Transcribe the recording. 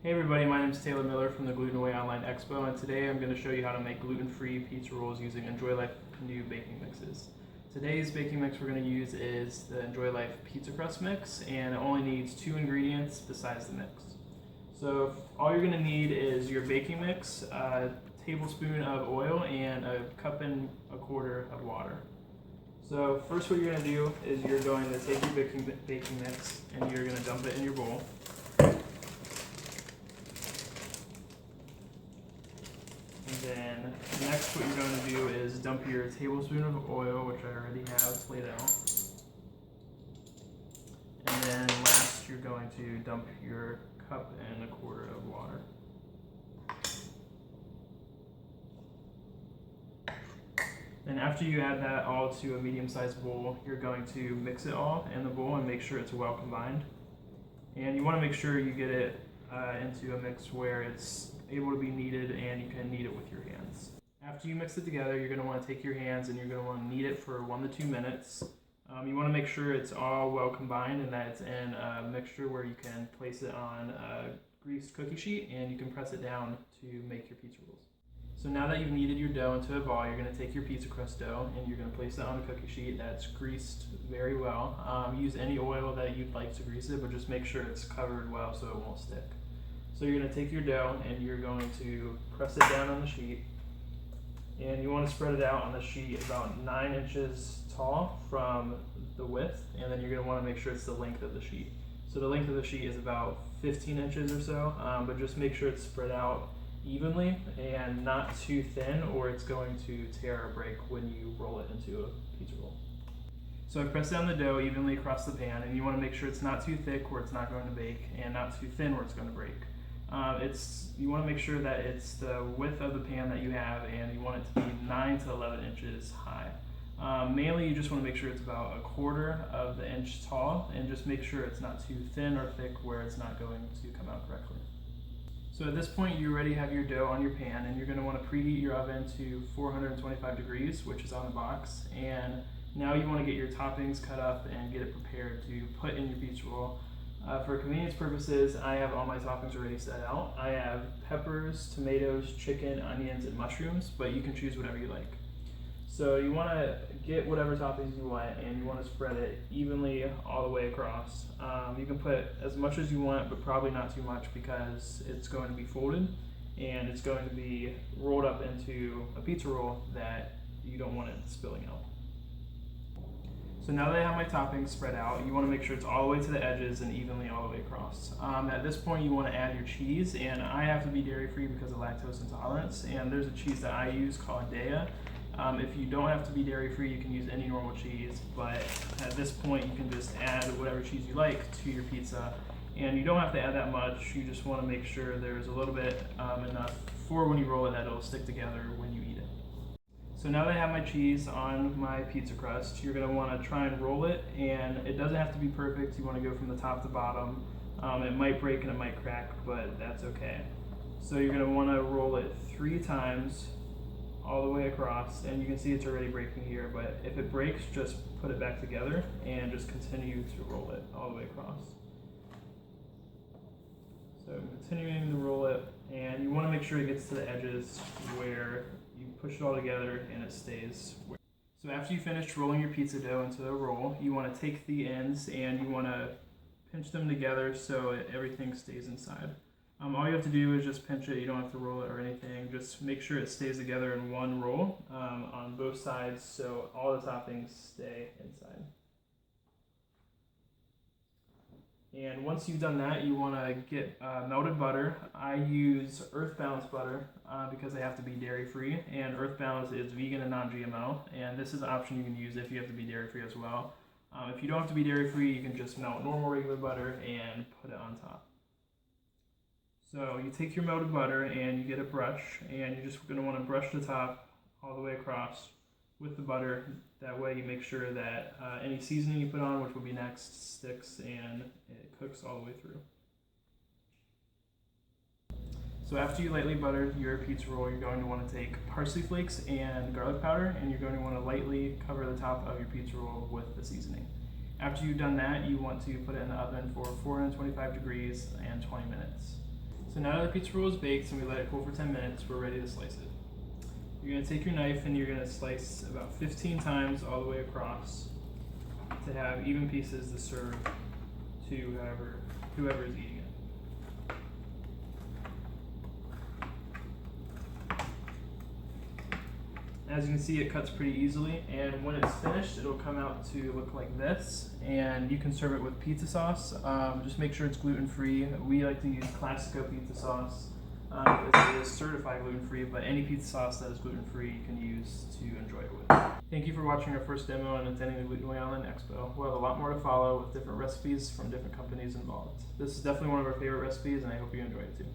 Hey everybody, my name is Taylor Miller from the GlutenAway Online Expo, and today I'm going to show you how to make gluten-free pizza rolls using Enjoy Life new baking mixes. Today's baking mix we're going to use is the Enjoy Life Pizza Crust mix, and it only needs 2 ingredients besides the mix. So all you're going to need is your baking mix, a tablespoon of oil, and a cup and a quarter of water. So first what you're going to do is you're going to take your baking mix and you're going to dump it in your bowl. And then next what you're going to do is dump your tablespoon of oil, which I already have laid out. And then last you're going to dump your cup and a quarter of water. Then after you add that all to a medium-sized bowl, you're going to mix it all in the bowl and make sure it's well combined. And you want to make sure you get it into a mix where it's able to be kneaded and you can knead it with your hands. After you mix it together, you're going to want to take your hands and you're going to want to knead it for 1 to 2 minutes. You want to make sure it's all well combined and that it's in a mixture where you can place it on a greased cookie sheet and you can press it down to make your pizza rolls. So now that you've kneaded your dough into a ball, you're going to take your pizza crust dough and you're going to place it on a cookie sheet that's greased very well. Use any oil that you'd like to grease it, but just make sure it's covered well so it won't stick. So you're going to take your dough and you're going to press it down on the sheet, and you want to spread it out on the sheet about 9 inches tall from the width, and then you're going to want to make sure it's the length of the sheet. So the length of the sheet is about 15 inches or so, but just make sure it's spread out evenly and not too thin, or it's going to tear or break when you roll it into a pizza roll. So I press down the dough evenly across the pan, and you want to make sure it's not too thick where it's not going to bake and not too thin where it's going to break. You want to make sure that it's the width of the pan that you have, and you want it to be 9 to 11 inches high. Mainly you just want to make sure it's about 1/4 of the inch tall, and just make sure it's not too thin or thick where it's not going to come out correctly. So at this point you already have your dough on your pan, and you're going to want to preheat your oven to 425 degrees, which is on the box, and now you want to get your toppings cut up and get it prepared to put in your pizza roll. For convenience purposes, I have all my toppings already set out. I have peppers, tomatoes, chicken, onions, and mushrooms, but you can choose whatever you like. So you want to get whatever toppings you want, and you want to spread it evenly all the way across. You can put as much as you want, but probably not too much because it's going to be folded and it's going to be rolled up into a pizza roll that you don't want it spilling out. So now that I have my toppings spread out, you want to make sure it's all the way to the edges and evenly all the way across. At this point you want to add your cheese, and I have to be dairy free because of lactose intolerance, and there's a cheese that I use called Daiya. If you don't have to be dairy free, you can use any normal cheese, but at this point you can just add whatever cheese you like to your pizza, and you don't have to add that much. You just want to make sure there's a little bit enough for when you roll it that it'll stick together when you eat it. So now that I have my cheese on my pizza crust, you're going to want to try and roll it, and it doesn't have to be perfect. You want to go from the top to bottom. It might break and it might crack, but that's okay. So you're going to want to roll it 3 times all the way across, and you can see it's already breaking here, but if it breaks, just put it back together and just continue to roll it all the way across. So continuing to roll it, and you want to make sure it gets to the edges where you push it all together and it stays. So after you finish rolling your pizza dough into a roll, you want to take the ends and you want to pinch them together so everything stays inside. All you have to do is just pinch it. You don't have to roll it or anything. Just make sure it stays together in one roll on both sides so all the toppings stay inside. And once you've done that, you want to get melted butter. I use Earth Balance butter because I have to be dairy free, and Earth Balance is vegan and non-GMO, and this is an option you can use if you have to be dairy free as well. If you don't have to be dairy free, you can just melt normal regular butter and put it on top. So you take your melted butter and you get a brush, and you're just going to want to brush the top all the way across with the butter. That way you make sure that any seasoning you put on, which will be next, sticks and it cooks all the way through. So after you lightly butter your pizza roll, you're going to want to take parsley flakes and garlic powder, and you're going to want to lightly cover the top of your pizza roll with the seasoning. After you've done that, you want to put it in the oven for 425 degrees and 20 minutes. So now that the pizza roll is baked and we let it cool for 10 minutes, we're ready to slice it. You're going to take your knife and you're going to slice about 15 times all the way across to have even pieces to serve to whoever is eating it. As you can see, it cuts pretty easily, and when it's finished, it'll come out to look like this, and you can serve it with pizza sauce. Just make sure it's gluten-free. We like to use Classico pizza sauce. It is certified gluten-free, but any pizza sauce that is gluten-free you can use to enjoy it with. Thank you for watching our first demo and attending the GlutenAway Online Expo. We'll have a lot more to follow with different recipes from different companies involved. This is definitely one of our favorite recipes, and I hope you enjoy it too.